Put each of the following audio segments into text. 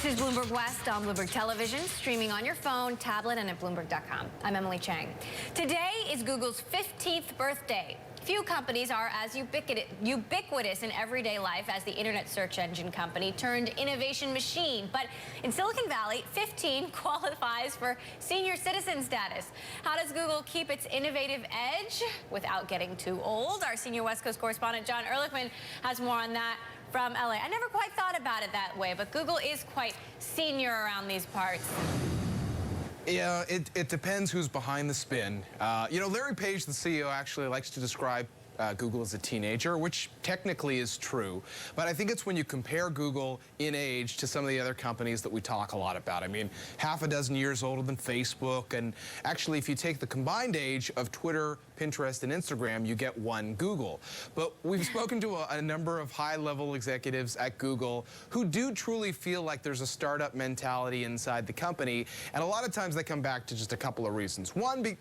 This is Bloomberg West on Bloomberg Television, streaming on your phone, tablet, and at Bloomberg.com. I'm Emily Chang. Today is Google's 15th birthday. Few companies are as ubiquitous in everyday life as the internet search engine company turned innovation machine. But in Silicon Valley, 15 qualifies for senior citizen status. How does Google keep its innovative edge without getting too old? Our senior West Coast correspondent, John Ehrlichman, has more on that from LA. I never quite thought about it that way, but Google is quite senior around these parts. Yeah, it depends who's behind the spin. You know, Larry Page, the CEO, actually likes to describe Google as a teenager, which technically is true. But I think it's when you compare Google in age to some of the other companies that we talk a lot about. I mean, half a dozen years older than Facebook. And actually, if you take the combined age of Twitter, Pinterest, and Instagram, you get one Google. But we've spoken to a number of high-level executives at Google who do truly feel like there's a startup mentality inside the company. And a lot of times they come back to just a couple of reasons. One,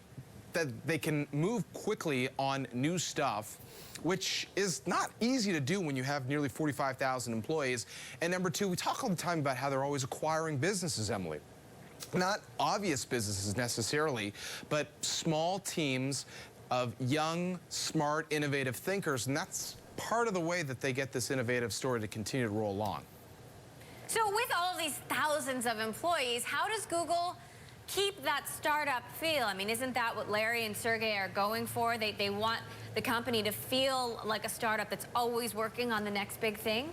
that they can move quickly on new stuff, which is not easy to do when you have nearly 45,000 employees. And number two, we talk all the time about how they're always acquiring businesses, Emily. Not obvious businesses necessarily, but small teams of young, smart, innovative thinkers. And that's part of the way that they get this innovative story to continue to roll on. So with all of these thousands of employees, how does Google keep that startup feel? I mean, isn't that what Larry and Sergey are going for? They want the company to feel like a startup that's always working on the next big thing?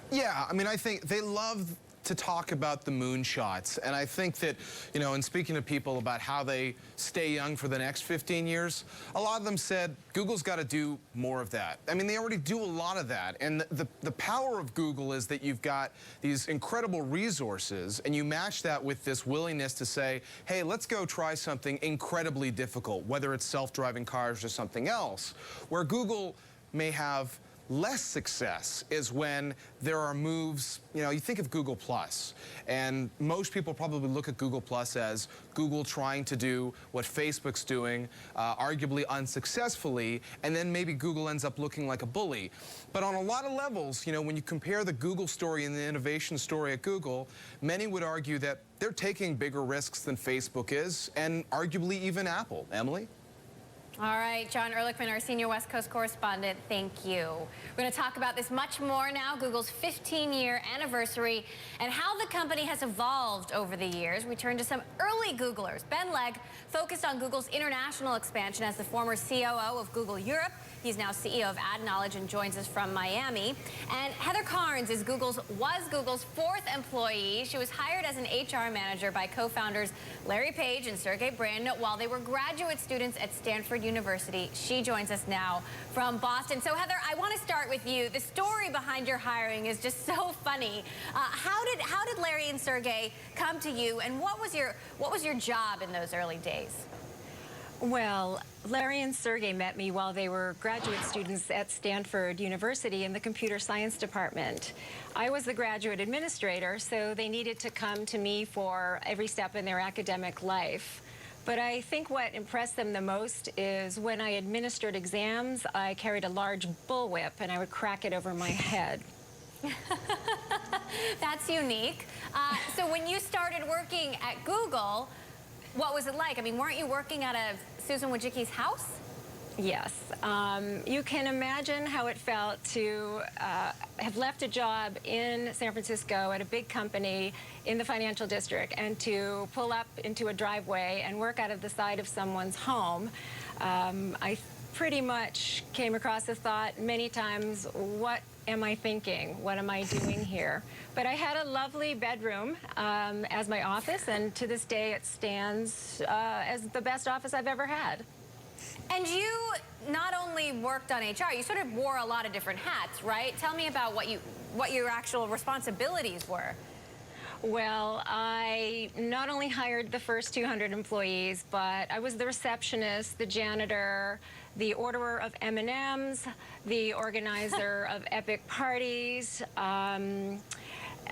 Yeah, I mean, I think they love to talk about the moonshots. And I think that, you know, in speaking to people about how they stay young for the next 15 years, a lot of them said Google's got to do more of that. I mean, they already do a lot of that. And the power of Google is that you've got these incredible resources, and you match that with this willingness to say, hey, let's go try something incredibly difficult, whether it's self-driving cars or something else. Where Google may have less success is when there are moves, you know, you think of Google Plus, and most people probably look at Google Plus as Google trying to do what Facebook's doing, arguably unsuccessfully, and then maybe Google ends up looking like a bully. But on a lot of levels, you know, when you compare the Google story and the innovation story at Google, many would argue that they're taking bigger risks than Facebook is, and arguably even Apple. Emily? All right, John Ehrlichman, our senior West Coast correspondent, thank you. We're going to talk about this much more now, Google's 15-year anniversary and how the company has evolved over the years. We turn to some early Googlers. Ben Legg focused on Google's international expansion as the former COO of Google Europe. He's now CEO of AdKnowledge and joins us from Miami. And Heather Cairns was Google's fourth employee. She was hired as an HR manager by co-founders Larry Page and Sergey Brin while they were graduate students at Stanford University. She joins us now from Boston. So Heather, I want to start with you. The story behind your hiring is just so funny. How did Larry and Sergey come to you, and what was your job in those early days? Well, Larry and Sergey met me while they were graduate students at Stanford University in the computer science department. I was the graduate administrator, so they needed to come to me for every step in their academic life. But I think what impressed them the most is when I administered exams, I carried a large bullwhip and I would crack it over my head. That's unique. So when you started working at Google, what was it like? I mean, weren't you working out of Susan Wojcicki's house? Yes. You can imagine how it felt to have left a job in San Francisco at a big company in the financial district and to pull up into a driveway and work out of the side of someone's home. I pretty much came across the thought many times, what am I thinking? What am I doing here? But I had a lovely bedroom as my office, and to this day it stands as the best office I've ever had. And you not only worked on HR, you sort of wore a lot of different hats, right? Tell me about what your actual responsibilities were. Well, I not only hired the first 200 employees, but I was the receptionist, the janitor, the orderer of M&Ms, the organizer of epic parties, and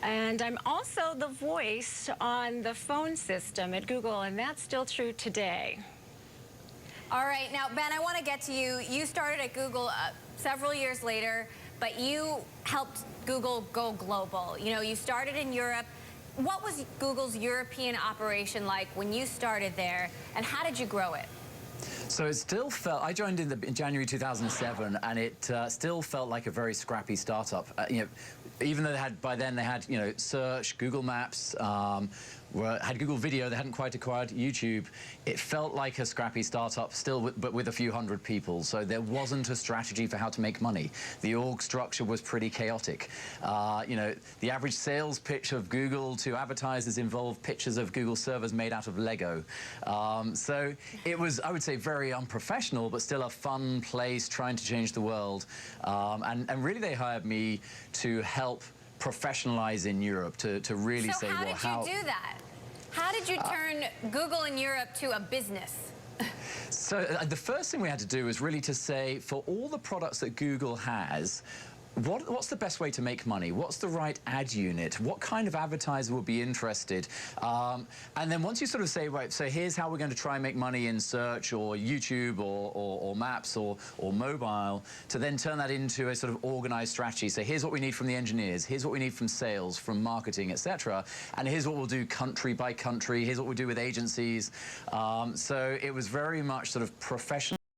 I'm also the voice on the phone system at Google, and that's still true today. All right, now, Ben, I want to get to you. You started at Google several years later, but you helped Google go global. You know, you started in Europe, what was Google's European operation like when you started there, and how did you grow it? So it still felt, I joined in January 2007, and it still felt like a very scrappy startup. Even though by then they had, search, Google Maps, had Google Video, they hadn't quite acquired YouTube. It felt like a scrappy startup still, but with a few hundred people. So there wasn't a strategy for how to make money. The org structure was pretty chaotic. The average sales pitch of Google to advertisers involved pictures of Google servers made out of Lego. So it was, I would say, very unprofessional, but still a fun place trying to change the world. And really they hired me to help professionalize in Europe, to really say, well, how did you do that? How did you turn Google in Europe to a business? So the first thing we had to do was really to say, for all the products that Google has, what's the best way to make money? What's the right ad unit? What kind of advertiser will be interested? And then once you sort of say, right, so here's how we're going to try and make money in search or YouTube or Maps or mobile, to then turn that into a sort of organized strategy. So here's what we need from the engineers, here's what we need from sales, from marketing, etc. And here's what we'll do country by country, here's what we'll do with agencies. So it was very much sort of professional.